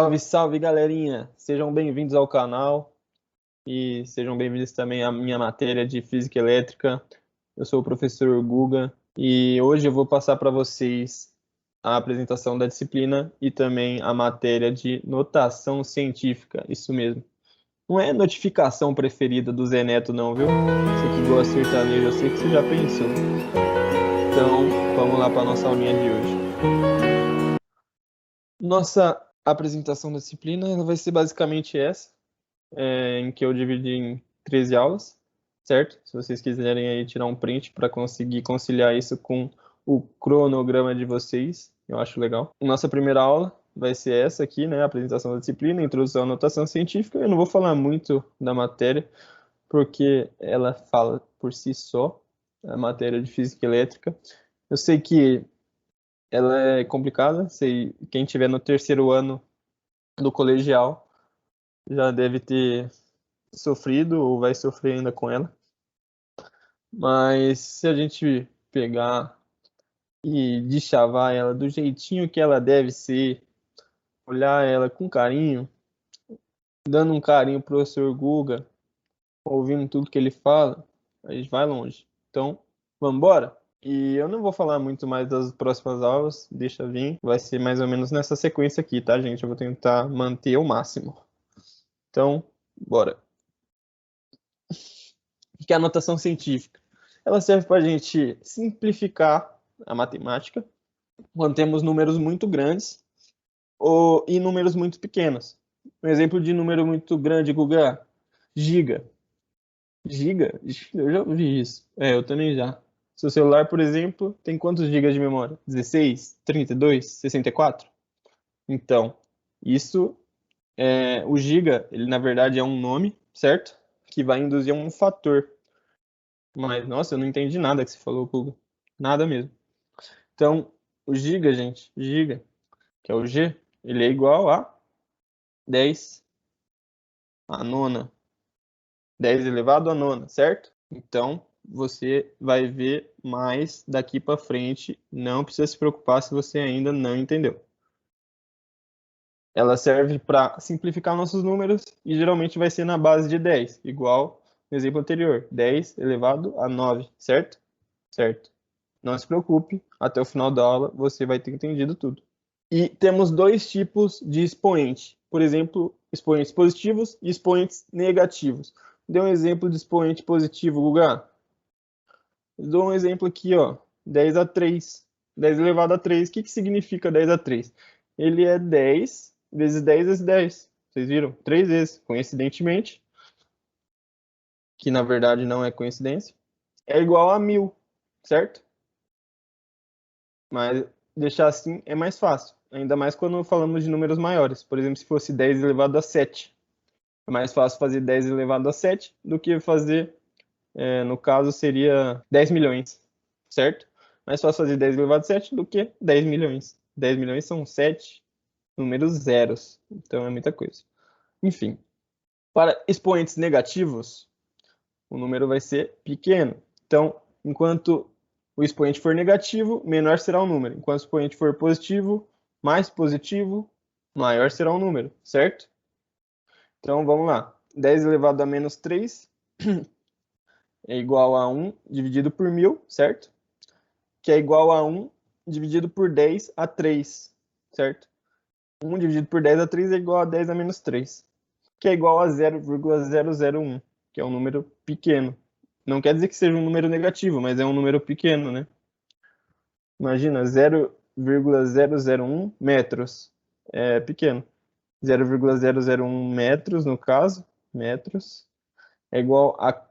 Salve, salve, galerinha! Sejam bem-vindos ao canal e sejam bem-vindos também à minha matéria de Física Elétrica. Eu sou o professor Guga e hoje eu vou passar para vocês a apresentação da disciplina e também a matéria de notação científica, isso mesmo. Não é notificação preferida do Zé Neto não, viu? Você que gosta de sertanejo, eu sei que você já pensou. Então, vamos lá para a nossa aulinha de hoje. Nossa apresentação da disciplina ela vai ser basicamente essa, em que eu dividi em 13 aulas, certo? Se vocês quiserem aí tirar um print para conseguir conciliar isso com o cronograma de vocês, eu acho legal. Nossa primeira aula vai ser essa aqui, né? A apresentação da disciplina, introdução à notação científica. Eu não vou falar muito da matéria, porque ela fala por si só, a matéria de física elétrica. Eu sei que ela é complicada, sei, quem tiver no terceiro ano do colegial já deve ter sofrido ou vai sofrer ainda com ela. Mas se a gente pegar e deschavar ela do jeitinho que ela deve ser, olhar ela com carinho, dando um carinho pro professor Guga, ouvindo tudo que ele fala, a gente vai longe. Então, vamos embora? E eu não vou falar muito mais das próximas aulas, deixa vir, vai ser mais ou menos nessa sequência aqui, tá, gente? Eu vou tentar manter o máximo. Então, bora. O que é a notação científica? Ela serve para a gente simplificar a matemática quando temos números muito grandes e números muito pequenos. Um exemplo de número muito grande, Guga, giga. Giga? Eu já ouvi isso. Eu também já. Seu celular, por exemplo, tem quantos gigas de memória? 16, 32, 64? Então, isso o giga, ele na verdade é um nome, certo? Que vai induzir a um fator. Mas, nossa, eu não entendi nada que você falou, Guga. Nada mesmo. Então, o giga, gente, giga, que é o G, ele é igual a 10 à nona. 10 elevado à nona, certo? Então, você vai ver mais daqui para frente. Não precisa se preocupar se você ainda não entendeu. Ela serve para simplificar nossos números e geralmente vai ser na base de 10, igual no exemplo anterior, 10 elevado a 9, certo? Certo. Não se preocupe, até o final da aula você vai ter entendido tudo. E temos dois tipos de expoente. Por exemplo, expoentes positivos e expoentes negativos. Dê um exemplo de expoente positivo, Guga. Dou um exemplo aqui, ó. 10 a 3. 10 elevado a 3. O que significa 10 a 3? Ele é 10 vezes 10 vezes 10. Vocês viram? 3 vezes, coincidentemente, que na verdade não é coincidência, é igual a 1000, certo? Mas deixar assim é mais fácil. Ainda mais quando falamos de números maiores. Por exemplo, se fosse 10 elevado a 7. É mais fácil fazer 10 elevado a 7 do que fazer, no caso, seria 10 milhões, certo? Mais fácil fazer 10 elevado a 7 do que 10 milhões. 10 milhões são 7 números zeros, então é muita coisa. Enfim, para expoentes negativos, o número vai ser pequeno. Então, enquanto o expoente for negativo, menor será o número. Enquanto o expoente for positivo, mais positivo, maior será o número, certo? Então, vamos lá. 10 elevado a menos 3 é igual a 1 dividido por 1000, certo? Que é igual a 1 dividido por 10 a 3, certo? 1 dividido por 10 a 3 é igual a 10 a menos 3, que é igual a 0,001, que é um número pequeno. Não quer dizer que seja um número negativo, mas é um número pequeno, né? Imagina, 0,001 metros. É pequeno. 0,001 metros, no caso, metros, é igual a...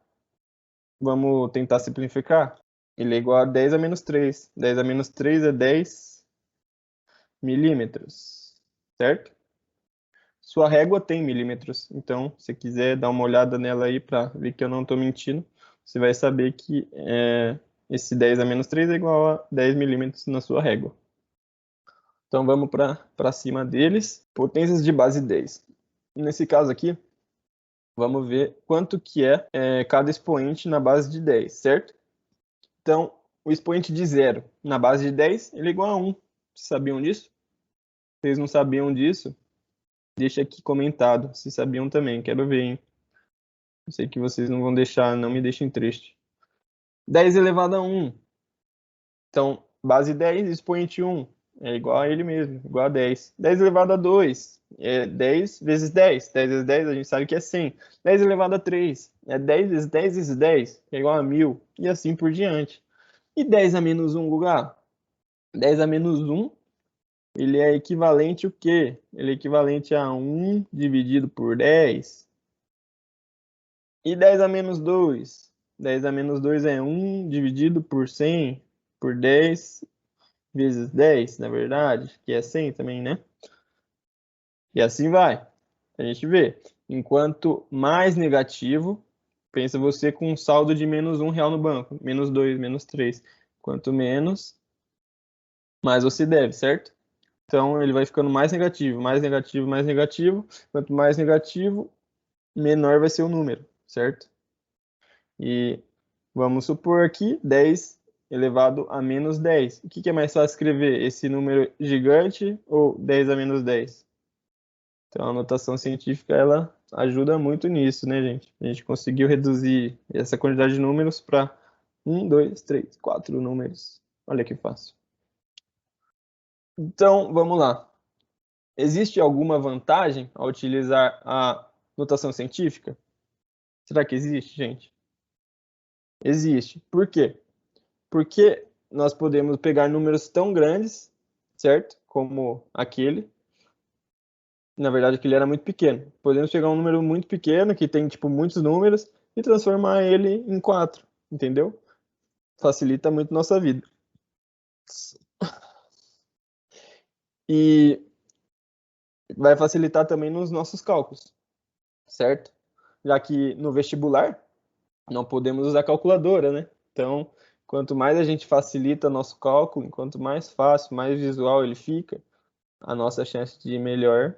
Vamos tentar simplificar? Ele é igual a 10 a menos 3. 10 a menos 3 é 10 milímetros, certo? Sua régua tem milímetros, então, se quiser dar uma olhada nela aí para ver que eu não estou mentindo, você vai saber que esse 10 a menos 3 é igual a 10 milímetros na sua régua. Então vamos para cima deles. Potências de base 10. Nesse caso aqui, vamos ver quanto que é cada expoente na base de 10, certo? Então, o expoente de 0 na base de 10, ele é igual a 1. Vocês sabiam disso? Vocês não sabiam disso? Deixa aqui comentado, se sabiam também, quero ver, hein? Eu sei que vocês não vão deixar, não me deixem triste. 10 elevado a 1. Então, base 10, expoente 1. É igual a ele mesmo, igual a 10. 10 elevado a 2 é 10 vezes 10. 10 vezes 10 a gente sabe que é 100. 10 elevado a 3 é 10 vezes 10 vezes 10, que é igual a 1000. E assim por diante. E 10 a menos 1, Guga? 10 a menos 1, ele é equivalente o quê? Ele é equivalente a 1 dividido por 10. E 10 a menos 2? 10 a menos 2 é 1 dividido por 100 por 10 vezes 10, na verdade, que é 100 também, né? E assim vai. A gente vê. Enquanto mais negativo, pensa você com um saldo de menos R$ 1 no banco. Menos 2, menos 3. Quanto menos, mais você deve, certo? Então ele vai ficando mais negativo, mais negativo, mais negativo. Quanto mais negativo, menor vai ser o número, certo? E vamos supor aqui 10 elevado a menos 10. O que é mais fácil escrever? Esse número gigante ou 10 a menos 10? Então a notação científica ela ajuda muito nisso, né, gente? A gente conseguiu reduzir essa quantidade de números para 1, 2, 3, 4 números. Olha que fácil. Então, vamos lá. Existe alguma vantagem ao utilizar a notação científica? Será que existe, gente? Existe. Por quê? Porque nós podemos pegar números tão grandes, certo? Como aquele. Na verdade, aquele era muito pequeno. Podemos pegar um número muito pequeno, que tem, tipo, muitos números, e transformar ele em 4, entendeu? Facilita muito nossa vida. E vai facilitar também nos nossos cálculos, certo? Já que no vestibular, não podemos usar calculadora, né? Então, quanto mais a gente facilita nosso cálculo, quanto mais fácil, mais visual ele fica, a nossa chance de ir melhor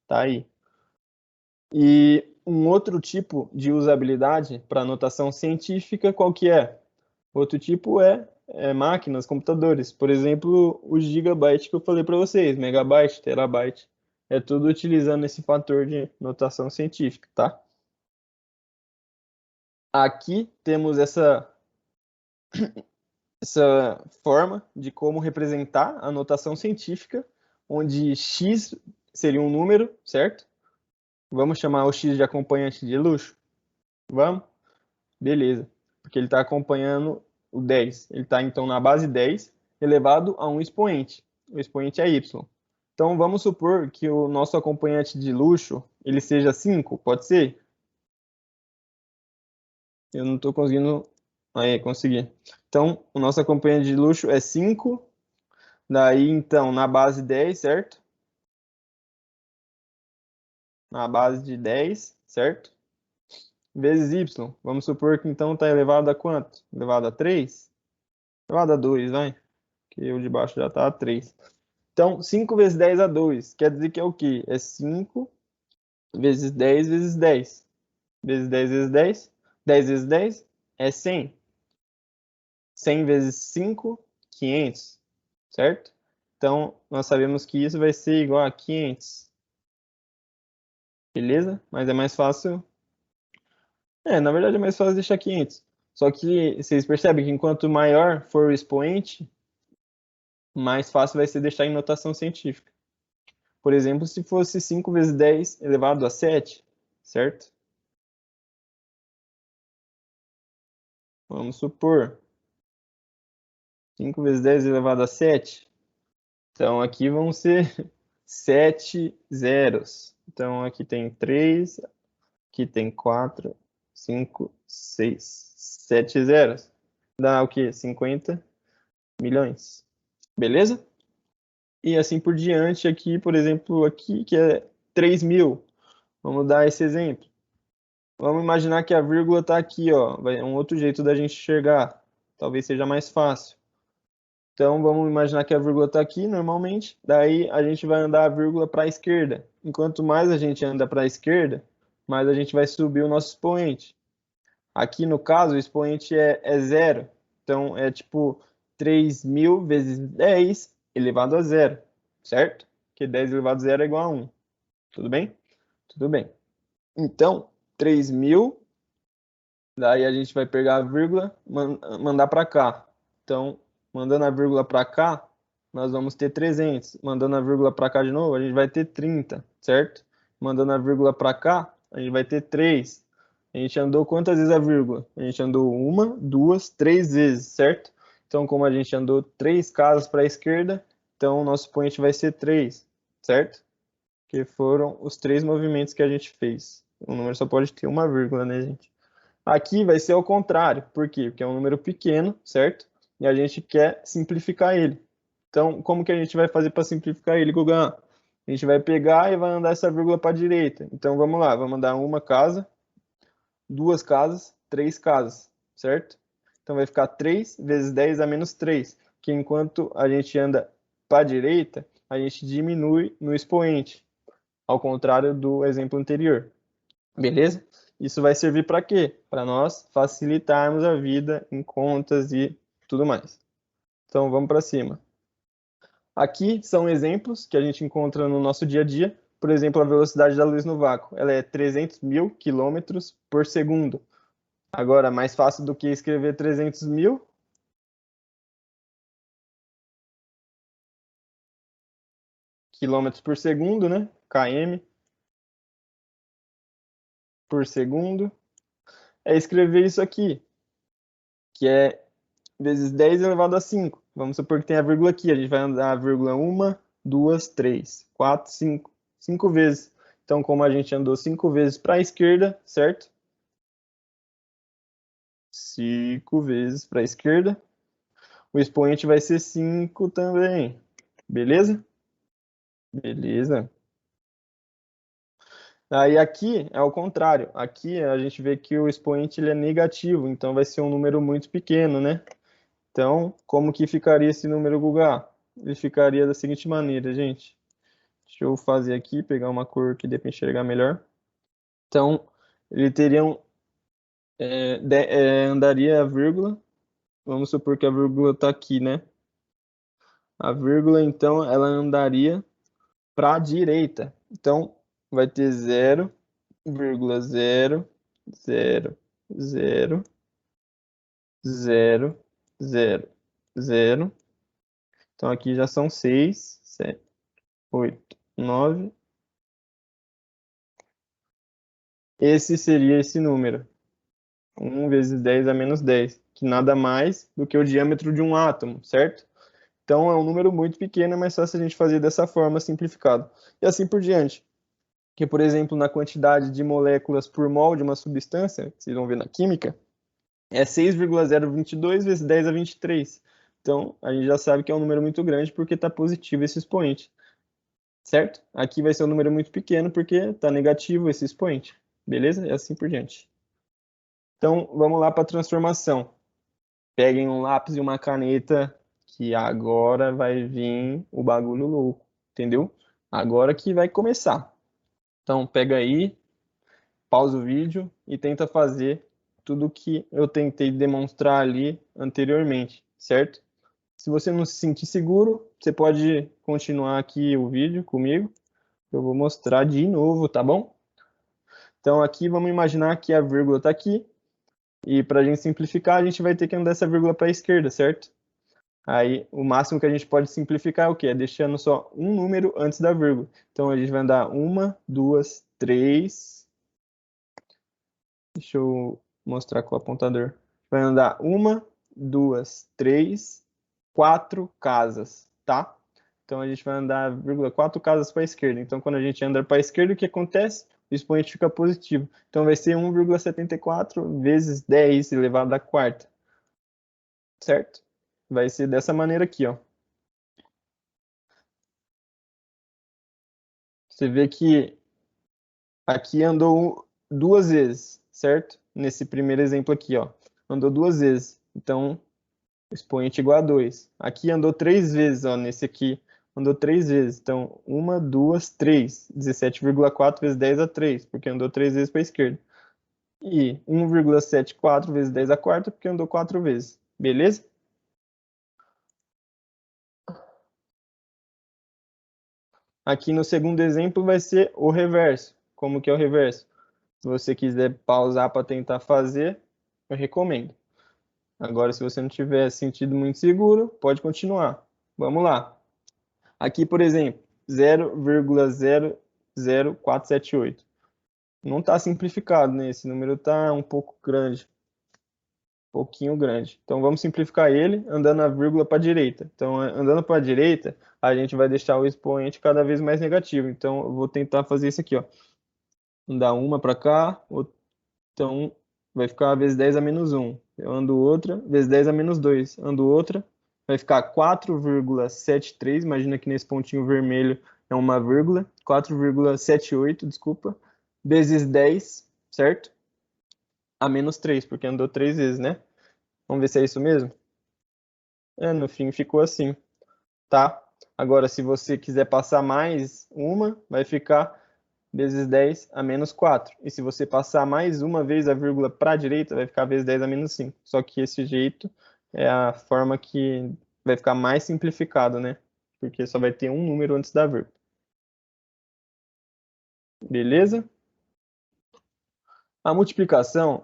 tá aí. E um outro tipo de usabilidade para notação científica, qual que é? Outro tipo é máquinas, computadores. Por exemplo, o gigabyte que eu falei para vocês, megabyte, terabyte. É tudo utilizando esse fator de notação científica, tá? Aqui temos essa forma de como representar a notação científica, onde x seria um número, certo? Vamos chamar o x de acompanhante de luxo? Vamos? Beleza. Porque ele está acompanhando o 10. Ele está, então, na base 10 elevado a um expoente. O expoente é y. Então, vamos supor que o nosso acompanhante de luxo ele seja 5, pode ser? Eu não estou conseguindo... Aí, consegui. Então, o nosso acompanhante de luxo é 5. Daí, então, na base 10, certo? Na base de 10, certo? Vezes y. Vamos supor que, então, está elevado a quanto? Elevado a 3? Elevado a 2, vai. Que o de baixo já está a 3. Então, 5 vezes 10 a 2. Quer dizer que é o quê? É 5 vezes 10 vezes 10. Vezes 10 vezes 10. 10 vezes 10 é 100. 100 vezes 5, 500. Certo? Então, nós sabemos que isso vai ser igual a 500. Beleza? Mas é mais fácil... na verdade é mais fácil deixar 500. Só que vocês percebem que enquanto maior for o expoente, mais fácil vai ser deixar em notação científica. Por exemplo, se fosse 5 vezes 10 elevado a 7, certo? Vamos supor 5 vezes 10 elevado a 7. Então, aqui vão ser 7 zeros. Então, aqui tem 3, aqui tem 4, 5, 6, 7 zeros. Dá o quê? 50 milhões. Beleza? E assim por diante, aqui, por exemplo, aqui que é 3.000. Vamos dar esse exemplo. Vamos imaginar que a vírgula está aqui, ó. É um outro jeito da gente enxergar. Talvez seja mais fácil. Então, vamos imaginar que a vírgula está aqui, normalmente. Daí, a gente vai andar a vírgula para a esquerda. Enquanto mais a gente anda para a esquerda, mais a gente vai subir o nosso expoente. Aqui, no caso, o expoente é zero. Então, é tipo 3.000 vezes 10 elevado a zero, certo? Porque 10 elevado a zero é igual a 1. Tudo bem? Tudo bem. Então, 3.000, daí a gente vai pegar a vírgula, mandar para cá. Então, mandando a vírgula para cá, nós vamos ter 300. Mandando a vírgula para cá de novo, a gente vai ter 30, certo? Mandando a vírgula para cá, a gente vai ter 3. A gente andou quantas vezes a vírgula? A gente andou 1, 2, 3 vezes, certo? Então, como a gente andou 3 casas para a esquerda, então o nosso point vai ser 3, certo? Que foram os 3 movimentos que a gente fez. O número só pode ter uma vírgula, né, gente? Aqui vai ser ao contrário. Por quê? Porque é um número pequeno, certo? E a gente quer simplificar ele. Então, como que a gente vai fazer para simplificar ele, Guga? A gente vai pegar e vai andar essa vírgula para a direita. Então, vamos lá. Vamos andar uma casa, 2 casas, 3 casas, certo? Então, vai ficar 3 vezes 10 a menos 3. Que enquanto a gente anda para a direita, a gente diminui no expoente. Ao contrário do exemplo anterior. Beleza? Isso vai servir para quê? Para nós facilitarmos a vida em contas e tudo mais. Então, vamos para cima. Aqui são exemplos que a gente encontra no nosso dia a dia. Por exemplo, a velocidade da luz no vácuo. Ela é 300.000 quilômetros por segundo. Agora, mais fácil do que escrever 300.000. Quilômetros por segundo, né? km por segundo. É escrever isso aqui, que é vezes 10 elevado a 5. Vamos supor que tem a vírgula aqui. A gente vai andar a vírgula 1, 2, 3, 4, 5. 5 vezes. Então, como a gente andou 5 vezes para a esquerda, certo? 5 vezes para a esquerda. O expoente vai ser 5 também. Beleza? Beleza. Aí aqui é o contrário. Aqui a gente vê que o expoente ele é negativo, então vai ser um número muito pequeno, né? Então, como que ficaria esse número, Guga? Ele ficaria da seguinte maneira, gente. Deixa eu fazer aqui, pegar uma cor que dê para enxergar melhor. Então, ele teria andaria a vírgula. Vamos supor que a vírgula está aqui, né? A vírgula, então, ela andaria para a direita. Então, vai ter 0,0000000. Então, aqui já são 6, 7, 8, 9. Esse seria esse número. 1 vezes 10 a menos 10, que nada mais do que o diâmetro de um átomo, certo? Então é um número muito pequeno, é mais fácil a gente fazer dessa forma simplificado. E assim por diante. Que, por exemplo, na quantidade de moléculas por mol de uma substância, que vocês vão ver na química, é 6,022 vezes 10 a 23. Então, a gente já sabe que é um número muito grande porque está positivo esse expoente. Certo? Aqui vai ser um número muito pequeno porque está negativo esse expoente. Beleza? E assim por diante. Então, vamos lá para a transformação. Peguem um lápis e uma caneta, que agora vai vir o bagulho louco, entendeu? Agora que vai começar. Então, pega aí, pausa o vídeo e tenta fazer tudo que eu tentei demonstrar ali anteriormente, certo? Se você não se sentir seguro, você pode continuar aqui o vídeo comigo. Eu vou mostrar de novo, tá bom? Então, aqui vamos imaginar que a vírgula está aqui. E para a gente simplificar, a gente vai ter que andar essa vírgula para a esquerda, certo? Aí, o máximo que a gente pode simplificar é o quê? É deixando só um número antes da vírgula. Então, a gente vai andar 1, 2, 3. Deixa eu mostrar com o apontador. Vai andar 1, 2, 3, 4 casas, tá? Então, a gente vai andar, vírgula, 4 casas para a esquerda. Então, quando a gente anda para a esquerda, o que acontece? O expoente fica positivo. Então, vai ser 1,74 vezes 10 elevado à quarta. Certo? Vai ser dessa maneira aqui, ó. Você vê que aqui andou 2 vezes, certo? Nesse primeiro exemplo aqui, ó. Andou 2 vezes. Então, expoente igual a 2. Aqui andou 3 vezes, ó. Nesse aqui andou 3 vezes. Então, 1, 2, 3. 17,4 vezes 10 a 3, porque andou 3 vezes para a esquerda. E 1,74 vezes 10 a quarta, porque andou 4 vezes. Beleza? Aqui no segundo exemplo vai ser o reverso. Como que é o reverso? Se você quiser pausar para tentar fazer, eu recomendo. Agora, se você não tiver sentido muito seguro, pode continuar. Vamos lá. Aqui, por exemplo, 0,00478. Não está simplificado, né? Esse número está um pouco grande. Um pouquinho grande. Então, vamos simplificar ele andando a vírgula para a direita. Então, andando para a direita, a gente vai deixar o expoente cada vez mais negativo. Então, eu vou tentar fazer isso aqui, ó. Andar uma para cá, então vai ficar vezes 10 a menos 1. Eu ando outra, vezes 10 a menos 2. Ando outra, vai ficar 4,73. Imagina que nesse pontinho vermelho é uma vírgula. 4,78, desculpa. Vezes 10, certo? A menos 3, porque andou 3 vezes, né? Vamos ver se é isso mesmo? No fim ficou assim, tá? Agora, se você quiser passar mais uma, vai ficar vezes 10 a menos 4. E se você passar mais uma vez a vírgula para a direita, vai ficar vezes 10 a menos 5. Só que esse jeito é a forma que vai ficar mais simplificado, né? Porque só vai ter um número antes da vírgula. Beleza? A multiplicação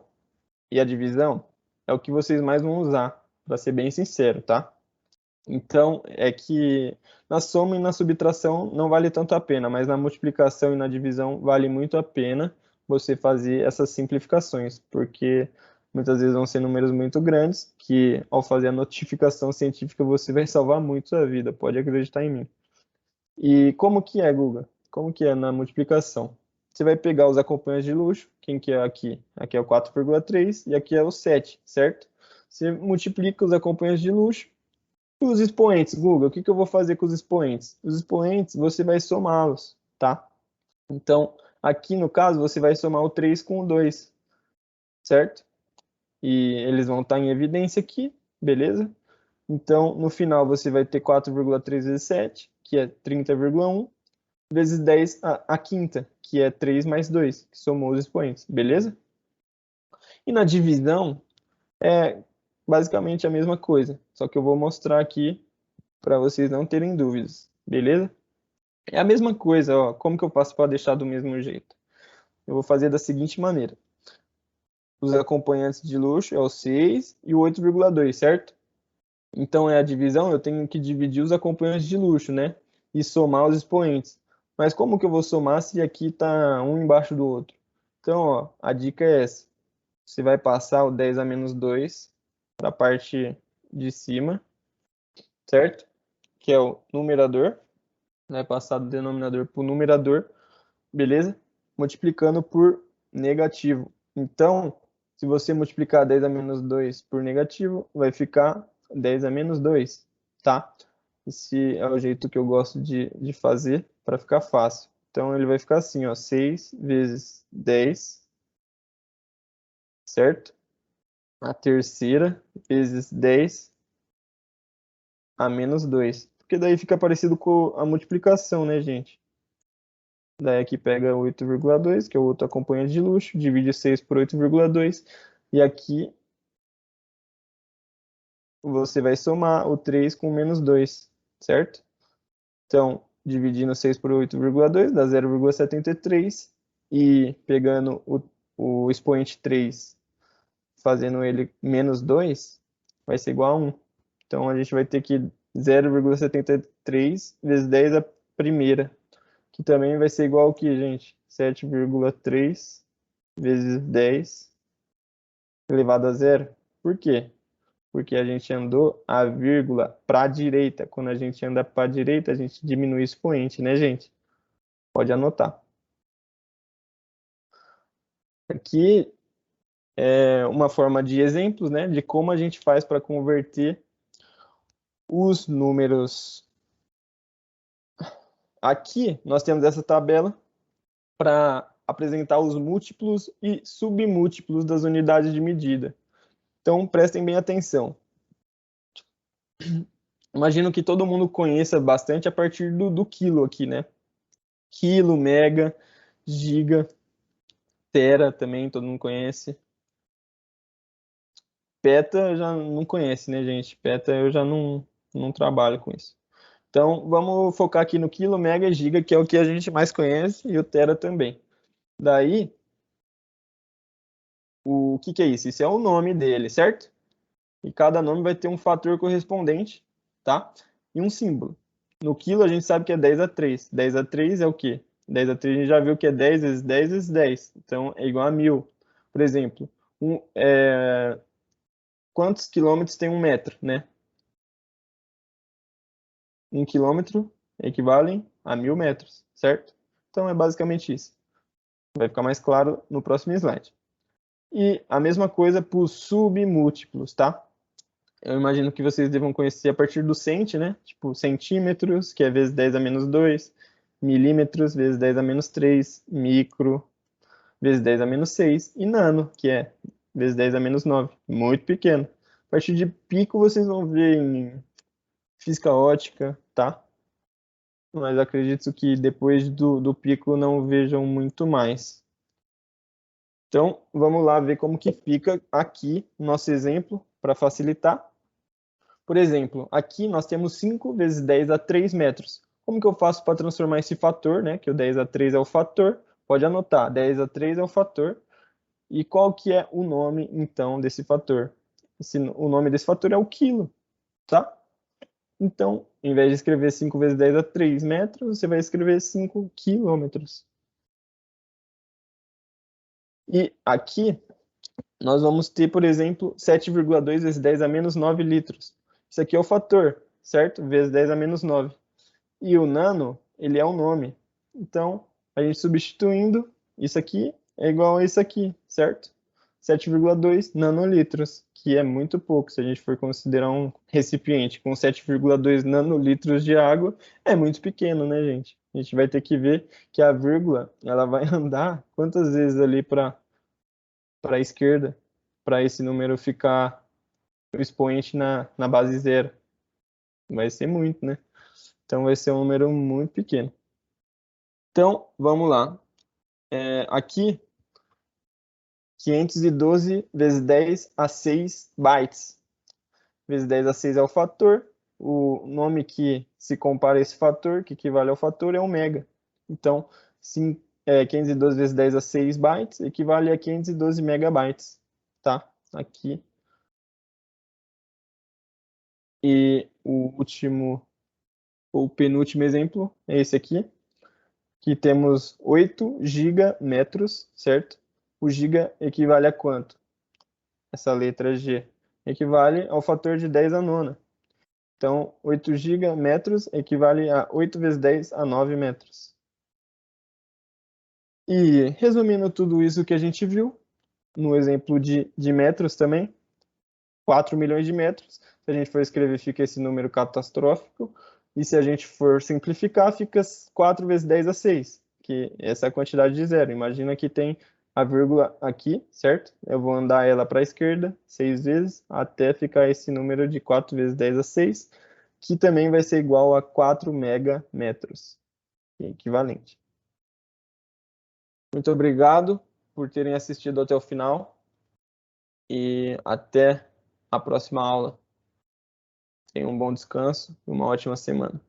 e a divisão é o que vocês mais vão usar, para ser bem sincero, tá? Então, é que na soma e na subtração não vale tanto a pena, mas na multiplicação e na divisão vale muito a pena você fazer essas simplificações, porque muitas vezes vão ser números muito grandes, que ao fazer a notificação científica você vai salvar muito sua vida, pode acreditar em mim. E como que é, Guga? Como que é na multiplicação? Você vai pegar os acompanhantes de luxo, quem que é aqui? Aqui é o 4,3 e aqui é o 7, certo? Você multiplica os acompanhantes de luxo. E os expoentes, Google, o que eu vou fazer com os expoentes? Os expoentes, você vai somá-los, tá? Então, aqui no caso, você vai somar o 3 com o 2, certo? E eles vão estar em evidência aqui, beleza? Então, no final, você vai ter 4,3 vezes 7, que é 30,1, vezes 10 a quinta, que é 3 mais 2, que somou os expoentes, beleza? E na divisão, é basicamente a mesma coisa, só que eu vou mostrar aqui para vocês não terem dúvidas, beleza? É a mesma coisa, ó. Como que eu faço para deixar do mesmo jeito? Eu vou fazer da seguinte maneira. Os acompanhantes de luxo é o 6 e o 8,2, certo? Então, é a divisão, eu tenho que dividir os acompanhantes de luxo, né? E somar os expoentes. Mas como que eu vou somar se aqui está um embaixo do outro? Então, ó, a dica é essa. Você vai passar o 10 a menos 2 para a parte de cima, certo? Que é o numerador. Vai passar do denominador para o numerador, beleza? Multiplicando por negativo. Então, se você multiplicar 10 a menos 2 por negativo, vai ficar 10 a menos 2, tá? Esse é o jeito que eu gosto de fazer para ficar fácil. Então, ele vai ficar assim, ó, 6 vezes 10, certo? A terceira vezes 10 a menos 2. Porque daí fica parecido com a multiplicação, né, gente? Daí aqui pega 8,2, que é o outro acompanhante de luxo, divide 6 por 8,2, e aqui você vai somar o 3 com menos 2, certo? Então, dividindo 6 por 8,2 dá 0,73, e pegando o expoente 3, fazendo ele menos 2, vai ser igual a 1. Então, a gente vai ter que 0,73 vezes 10 a primeira, que também vai ser igual ao que, gente? 7,3 vezes 10 elevado a zero. Por quê? Porque a gente andou a vírgula para a direita. Quando a gente anda para a direita, a gente diminui o expoente, né, gente? Pode anotar. Aqui é uma forma de exemplos, né, de como a gente faz para converter os números. Aqui nós temos essa tabela para apresentar os múltiplos e submúltiplos das unidades de medida. Então, prestem bem atenção. Imagino que todo mundo conheça bastante a partir do quilo aqui, né? Quilo, mega, giga, tera também, todo mundo conhece. Peta já não conhece, né, gente? Peta eu já não trabalho com isso. Então, vamos focar aqui no quilo, mega e giga, que é o que a gente mais conhece, e o tera também. Daí, o que é isso? Isso é o nome dele, certo? E cada nome vai ter um fator correspondente, tá? E um símbolo. No quilo, a gente sabe que é 10 a 3. 10 a 3 é o quê? 10 a 3 a gente já viu que é 10 vezes 10 vezes 10. Então, é igual a 1000. Por exemplo, quantos quilômetros tem um metro, né? 1 quilômetro equivale a 1000 metros, certo? Então, é basicamente isso. Vai ficar mais claro no próximo slide. E a mesma coisa para os submúltiplos, tá? Eu imagino que vocês devam conhecer a partir do cent, né? Tipo, centímetros, que é vezes 10 a menos 2, milímetros, vezes 10 a menos 3, micro, vezes 10 a menos 6, e nano, que é vezes 10 a menos 9, muito pequeno. A partir de pico, vocês vão ver em física ótica, tá? Mas acredito que depois do pico não vejam muito mais. Então, vamos lá ver como que fica aqui o nosso exemplo, para facilitar. Por exemplo, aqui nós temos 5 vezes 10 a 3 metros. Como que eu faço para transformar esse fator, né? Que o 10 a 3 é o fator. Pode anotar, 10 a 3 é o fator. E qual que é o nome, então, desse fator? O nome desse fator é o quilo, tá? Então, em vez de escrever 5 vezes 10 a 3 metros, você vai escrever 5 quilômetros. E aqui, nós vamos ter, por exemplo, 7,2 vezes 10 a menos 9 litros. Isso aqui é o fator, certo? Vezes 10 a menos 9. E o nano, ele é o nome. Então, a gente substituindo, isso aqui é igual a isso aqui, certo? 7,2 nanolitros, que é muito pouco. Se a gente for considerar um recipiente com 7,2 nanolitros de água, é muito pequeno, né, gente? A gente vai ter que ver que a vírgula, ela vai andar quantas vezes ali para a esquerda, para esse número ficar o expoente na base zero. Vai ser muito, né? Então vai ser um número muito pequeno. Então, vamos lá. Aqui, 512 vezes 10 a 6 bytes. Vezes 10 a 6 é o fator. O nome que se compara a esse fator, que equivale ao fator, é o mega. Então, 512 vezes 10 a 6 bytes equivale a 512 megabytes. Tá? Aqui. E o penúltimo exemplo é esse aqui, que temos 8 gigametros, certo? O giga equivale a quanto? Essa letra G equivale ao fator de 10 a nona. Então, 8 gigametros equivale a 8 vezes 10 a 9 metros. E, resumindo tudo isso que a gente viu, no exemplo de metros também, 4 milhões de metros. Se a gente for escrever, fica esse número catastrófico. E se a gente for simplificar, fica 4 vezes 10 a 6, que essa é a quantidade de zero. Imagina que tem a vírgula aqui, certo? Eu vou andar ela para a esquerda 6 vezes, até ficar esse número de 4 vezes 10 a 6, que também vai ser igual a 4 megametros, que é equivalente. Muito obrigado por terem assistido até o final e até a próxima aula. Tenha um bom descanso e uma ótima semana.